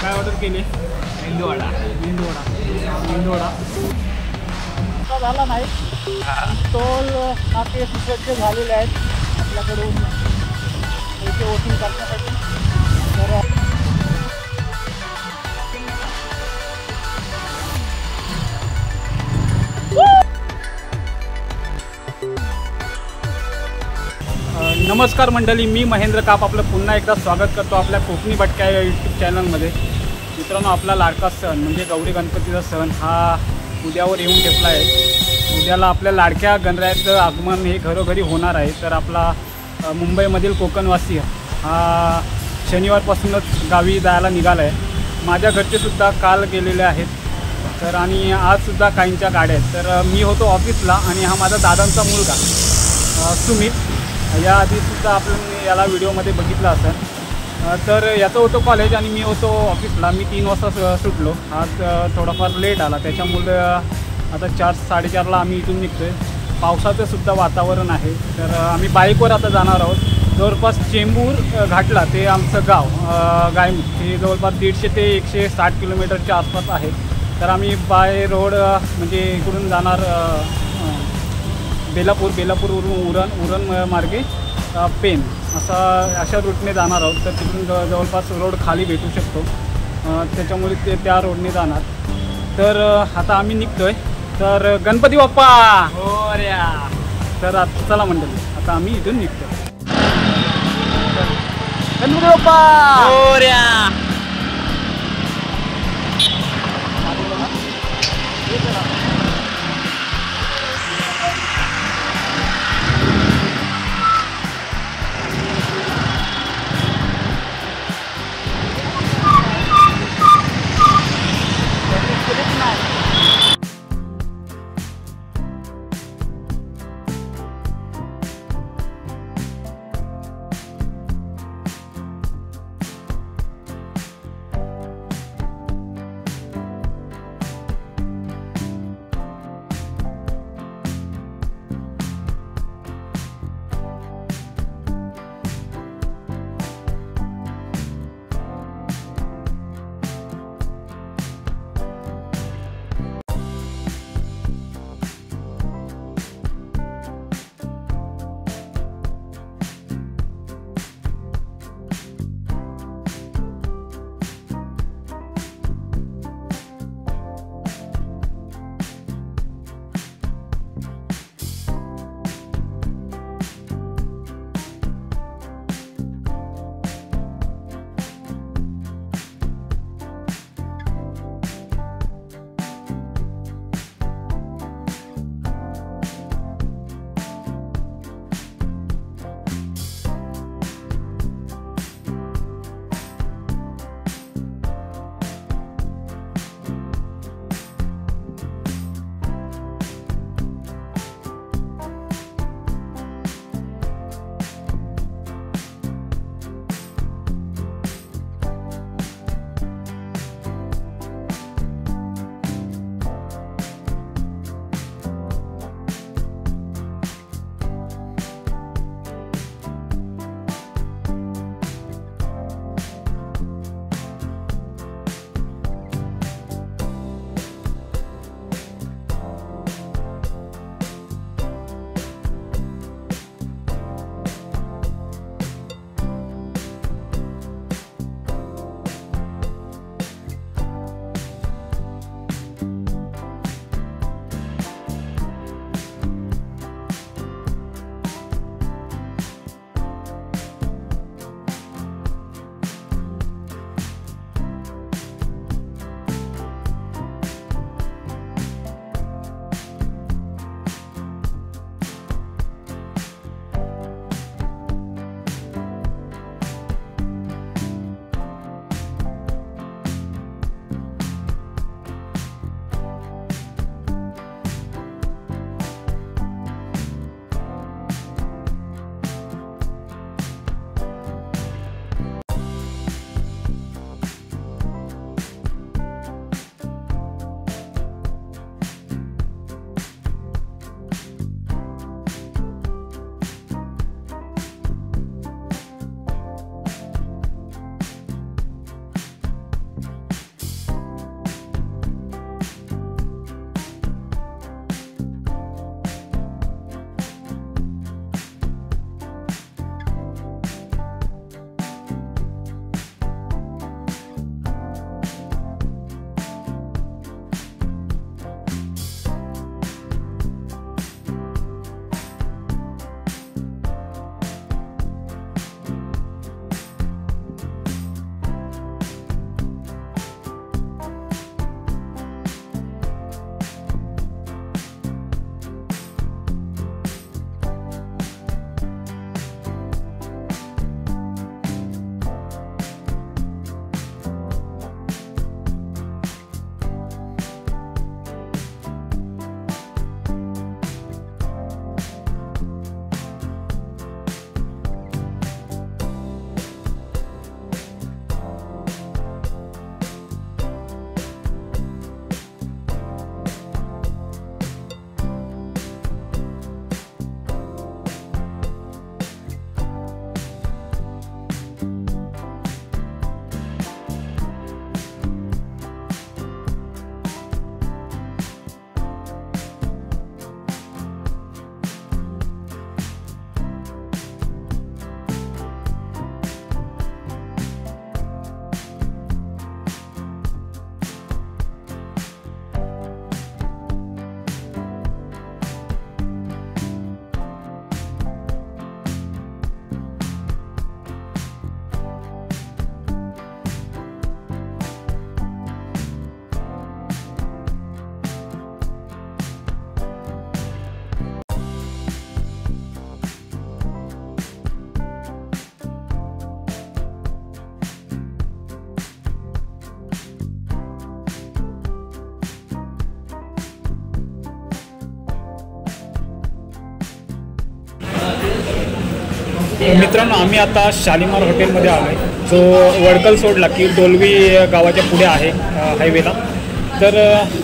काय ऑर्डर केली? मेंदूवडा. मेंदूवडा झाला नाही. स्टॉल नाके सुसज्ज झालेले आहेत आपल्याकडून पैसे वसूल करण्यासाठी. तर नमस्कार मंडळी, मी महेंद्र काप आपलं पुन्हा एकदा स्वागत करतो आपल्या कोकणी भटक्या या यूट्यूब चॅनलमध्ये. मित्रांनो, आपला लाडका सण म्हणजे गौरी गणपतीचा सण हा उद्यावर येऊन ठेपला आहे. उद्याला आपल्या लाडक्या गणरायाचं आगमन हे घरोघरी होणार आहे. तर आपला मुंबईमधील कोकणवासी हा शनिवारपासूनच गावी जायला निघाला आहे. माझ्या घरचेसुद्धा काल गेलेले आहेत. तर आणि आजसुद्धा काहींच्या गाड्या आहेत. तर मी होतो ऑफिसला आणि हा माझा दादांचा मुलगा सुमित. याआधीसुद्धा आपण याला व्हिडिओमध्ये बघितलं असेल. तर याचं होतं कॉलेज आणि मी होतो ऑफिसला. मी 3 वाजता सुटलो. आज थोडाफार लेट आला, त्याच्यामुळे आता 4-4:30ला आम्ही इथून निघतो आहे. पावसाचंसुद्धा वातावरण आहे. तर आम्ही बाईकवर आता जाणार आहोत. जवळपास चेंबूर घाटला ते आमचं गाव गायमुख हे जवळपास 150 ते 160 किलोमीटरच्या आसपास आहे. तर आम्ही बाय रोड म्हणजे इकडून जाणार बेलापूरवरून उरण मार्गे पेन अशा रूटने जाणार आहोत. तर तिकडून जवळपास रोड खाली भेटू शकतो, त्याच्यामुळे ते त्या रोडने जाणार. तर आता आम्ही निघतोय. तर गणपती बाप्पा मोरया. तर आता चला मंडळी, आता आम्ही इथून निघतोय. गणपती बाप्पा मोरया. मित्रांनो, आम्ही आता शालिमार हॉटेलमध्ये आलो आहे, जो वडकल सोडला की डोलवी गावाच्या पुढे आहे हायवेला. तर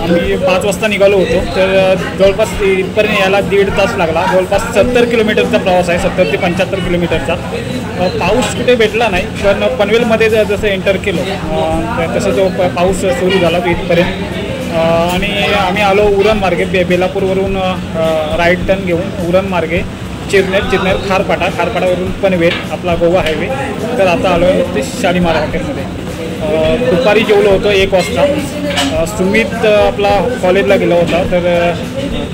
आम्ही 5 वाजता निघालो होतो. तर जवळपास इथपर्यंत यायला 1.5 तास लागला. जवळपास 70 किलोमीटरचा प्रवास आहे, 70 ते 75 किलोमीटरचा. पाऊस कुठे भेटला नाही, पण पनवेलमध्ये जसं एंटर केलं तसं जो पाऊस सुरू झाला तो इथपर्यंत. आणि आम्ही आलो उरण मार्गे, बेलापूरवरून राईट टर्न घेऊन उरण मार्गे चिरनेर खारपाडावरून पनवेल आपला गोवा हायवे. तर आता आलो आहे ते शालिमार हॉटेलमध्ये. दुपारी जेवलो होतो 1 वाजता. सुमित आपला कॉलेजला गेला होता, तर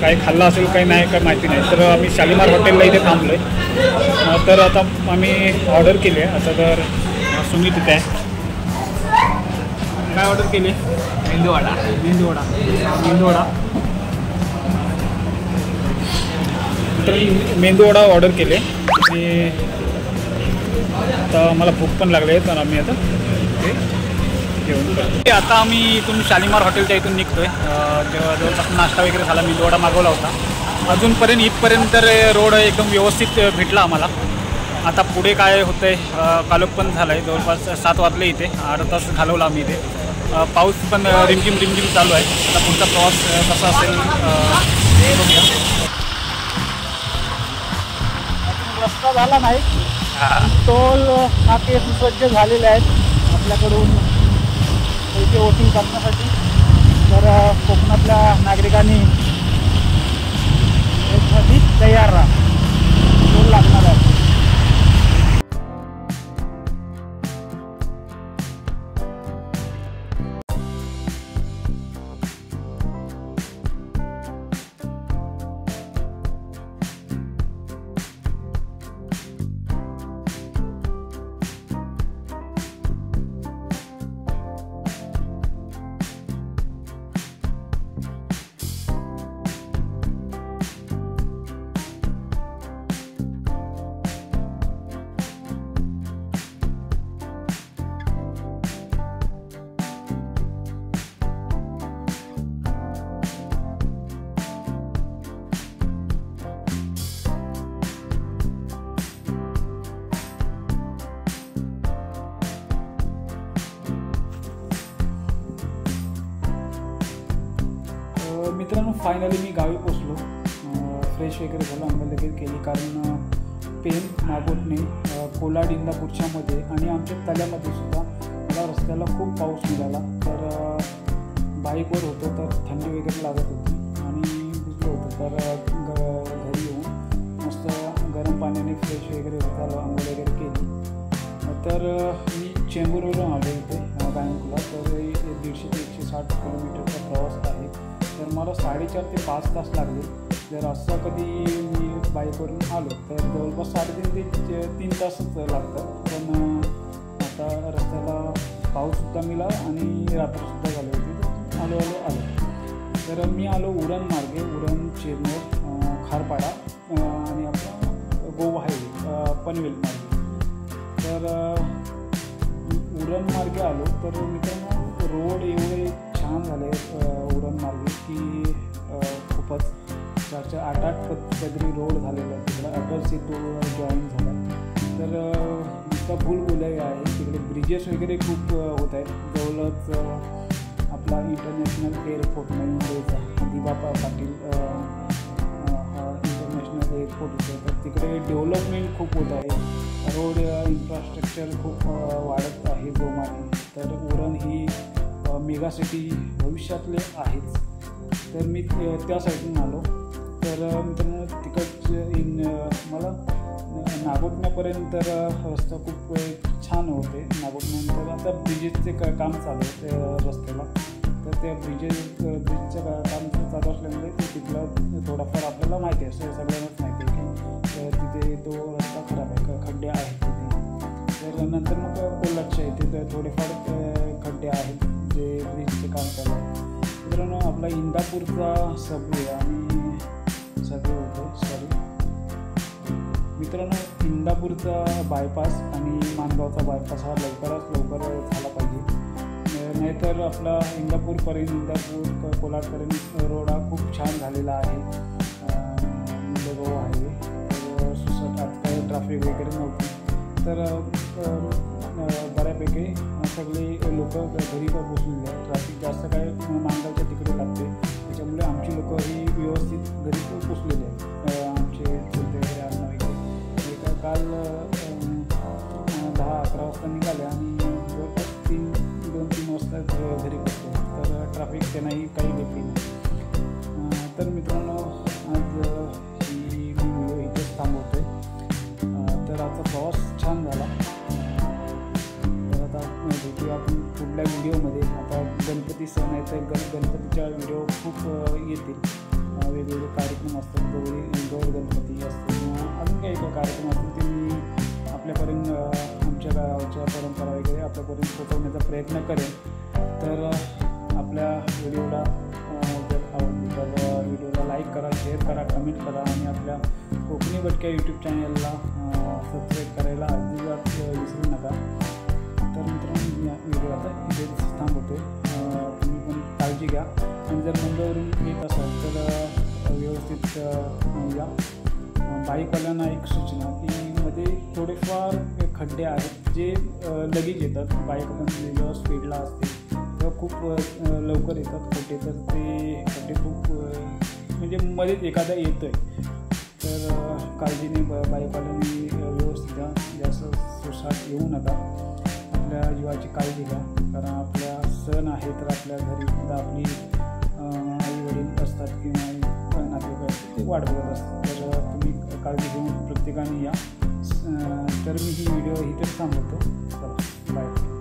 काही खाल्लं असेल काही नाही काय माहिती नाही. तर आम्ही शालिमार हॉटेलला इथे थांबलो आहे. तर आता आम्ही ऑर्डर केली आहे. आता तर सुमित इथे आहे. काय ऑर्डर केली? मेंदूवडा तर मेंदूवडा ऑर्डर केले. आणि आता मला भूक पण लागली आहे, तर आम्ही आता घेऊन आता आम्ही इथून शालिमार हॉटेलच्या इथून निघतो आहे. जवळपास नाश्ता वगैरे झाला, मेंदूवडा मागवला होता. अजूनपर्यंत इथपर्यंत तर रोड एकदम व्यवस्थित भेटला आम्हाला. आता पुढे काय होतं आहे, कालोख पण झालं आहे. जवळपास 7 वाजले इथे, 8 तास घालवला आम्ही इथे. पाऊस पण रिमझिम चालू आहे. आता पुढचा प्रवास कसा असेल बघूया. रस्ता झाला नाही, टोल नाके सुसज्ज झालेले आहेत आपल्याकडून पैसे वसूल करण्यासाठी. तर कोकणातल्या नागरिकांनी यासाठी तयार राहा, टोल लागणार आहे. मित्रांनो, फायनली मी गावी पोचलो. फ्रेश वगैरे झालं, अंघोळ लगेच केली. कारण पेन नागोठणे कोलाड इंदापूरच्या मध्ये आणि आमच्या तल्यामध्ये सुद्धा मला रस्त्याला खूप पाऊस मिळाला. तर बाईकवर होतो, तर थंडी वगैरे लागत होती आणि भिजलो होतो. तर घरी येऊन मस्त गरम पाण्याने फ्रेश वगैरे झालं, अंघोळ वगैरे केली. तर मी चेंबूरवरून आलो इथे बँकला. तर 150 ते 160 किलोमीटरचा प्रवास आहे. तर मला 4.5 ते 5 तास लागले. जर असं कधी मी बाईकवरून आलो तर जवळपास 3.5 ते 3 तासच लागतात. पण आता रस्त्याला पाऊससुद्धा मिळाला आणि रात्रसुद्धा झाली होती. तर आलो. तर मी आलो उरण मार्गे, उरण चिरनेर खारपाडा आणि आपला गोवा हायवे पनवेल मार्गे. तर उरण मार्गे आलो. तर मित्रांनो, रोड एवढे छान झाले उरण मार्गे की खूपच 4-8 पदरी रोड झालेला आहे. तिकडे अटल सेतू जॉईन झाला. तर नुसता भूलभुलैया आहे. तिकडे ब्रिजेस वगैरे खूप होत आहेत. जवळच आपला इंटरनॅशनल एअरपोर्ट मुंबईचा दिवा पाटील हा इंटरनॅशनल एअरपोर्ट होतं. तर तिकडे डेव्हलपमेंट खूप होत आहे. रोड इन्फ्रास्ट्रक्चर खूप वाढत आहे जोमाने. तर उरण ही मेगा सिटी भविष्यातले आहेच. तर मी त्या साईडून आलो. तर मित्रांनो, मला नागोठण्यापर्यंत रस्ता खूप छान होते. नागोठण्यानंतर आता ब्रिजेसचे काम चालू आहे रस्त्याला. तर त्या ब्रिजचं काम चालू असल्यामुळे तिथलं थोडाफार आपल्याला माहिती आहे, सगळ्यांनाच माहिती आहे की तिथे तो रस्ता खराब आहे, खड्डे आहेत तिथे. तर नंतर मग कोल्हाटच्या इथे थोडेफार खड्डे आहेत जे ब्रिजचे काम चालू आहे. मित्रांनो, आपला इंदापूरचा सबवे होतो मित्रांनो, इंदापूरचा बायपास आणि माणगावचा बायपास हा लवकर झाला पाहिजे. नाहीतर आपला इंदापूर कोलाडपर्यंत रोड हा खूप छान झालेला आहे. गोवा हायवे. तर आता ट्रॅफिक वगैरे नव्हती. तर बऱ्यापैकी सगळे लोक घरी पोचलेले आहेत. ट्रॅफिक जास्त काय माणगावच्या तिकडे लागते, त्याच्यामुळे आमची लोक ही व्यवस्थित घरी पोचलेले आहेत. आमचे चुलते वगैरे काल 10-11 वाजता निघाले आणि जवळपास 2-3 वाजता घरी पोचले. तर ट्रॅफिक त्यांनाही काही घेतली नाही. तर मित्रांनो, आज मी व्हिडिओ इथेच थांबवतो आहे. तर आजचा प्रवास छान झाला. तर आता भेटूया आपण पुढल्या व्हिडिओमध्ये. आता गणपती सण आहे, तर गणपतीच्या व्हिडिओ खूप येतील. वेगवेगळे कार्यक्रम असतात, गौर गणपती असतो किंवा अजून काही कार्यक्रम असतील ते मी आपल्यापर्यंत आमच्या गावाच्या परंपरा वगैरे आपल्यापर्यंत पोहोचवण्याचा प्रयत्न करेन. तर आपल्या व्हिडिओला जर आवडली तर व्हिडिओला लाईक करा, शेअर करा, कमेंट करा आणि आपल्या कोकणी भटक्या यूट्यूब चॅनलला सबस्क्राईब करायला अजिबात विसरू नका. तर मित्रांनो, या व्हिडिओ आता इथेच थांबवतो. तुम्ही पण काळजी घ्या आणि जर मुंबईवरून येत असाल तर व्यवस्थित या. बाईकवाल्यांना एक सूचना की मध्ये थोडेफार खड्डे आहेत जे लगेच येतात. बाईक जेव्हा स्पीडला असते तेव्हा खूप लवकर येतात खड्डे. तर ते खड्डे खूप म्हणजे मध्येच एखादा येतो आहे. तर काळजीने बाईकवाल्यांनी व्यवस्थित घ्या, जास्त सुसाट येऊ नका. आपल्या जीवाची काळजी घ्या, कारण आपल्या सण आहे तर आपल्या घरी सुद्धा आपली आई-वडील असतात किंवा नातेवाईक असतात, ते वाट बघत असतात. तर तुम्ही काळजी घेऊन प्रत्येकाने या. तर मी ही व्हिडिओ इथेच थांबवतो. चला, बाय.